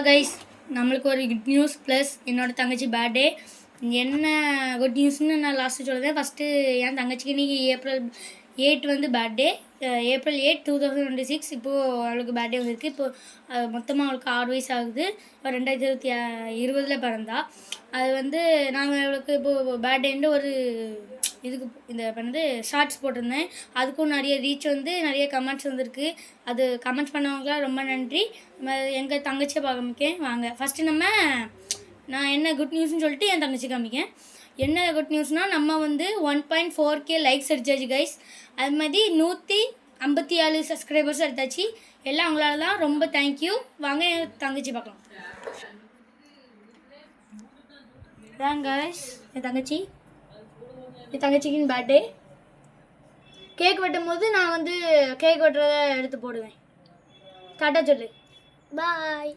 Guys, நம்மளுக்கு ஒரு good news plus என்னோட தங்கச்சி பர்த்டே. என்ன குட் நியூஸ்னு நான் லாஸ்ட்டு சொல்லுறேன். ஃபஸ்ட்டு என் தங்கச்சிக்கு இன்றைக்கி ஏப்ரல் 8 வந்து பர்த்டே. ஏப்ரல் 8 2026 இப்போது அவளுக்கு பர்த்டே வந்துருக்கு. இப்போது மொத்தமாக அவளுக்கு 6 வயசு ஆகுது. 2020 பிறந்தா. அது வந்து நாங்கள் அவளுக்கு இப்போது பர்த்டேன்ட்டு ஒரு இதுக்கு இந்த வந்து ஷார்ட்ஸ் போட்டிருந்தேன். அதுக்கும் நிறைய ரீச் வந்து நிறைய கமெண்ட்ஸ் வந்திருக்கு. அது கமெண்ட்ஸ் பண்ணவங்களாம் ரொம்ப நன்றி. எங்கள் தங்கச்சியை காமிக்கேன் வாங்க. ஃபஸ்ட்டு நான் என்ன குட் நியூஸ்னு சொல்லிட்டு என் தங்கச்சி காமிக்கேன். என்ன குட் நியூஸ்னால் நம்ம வந்து 1.4K லைக்ஸ் அடிச்சாச்சு கைஸ். அது மாதிரி 157 சப்ஸ்கிரைபர்ஸ் எடுத்தாச்சு. எல்லாம் அவங்களால தான். ரொம்ப தேங்க்யூ. வாங்க என் தங்கச்சி பார்க்கலாம். இதான் கைஸ் என் தங்கச்சிக்கின் பர்த்டே. கேக் வெட்டும் போது நான் வந்து கேக் வெட்டுறத எடுத்து போடுவேன். டாட்டா சொல்லு. பாய்.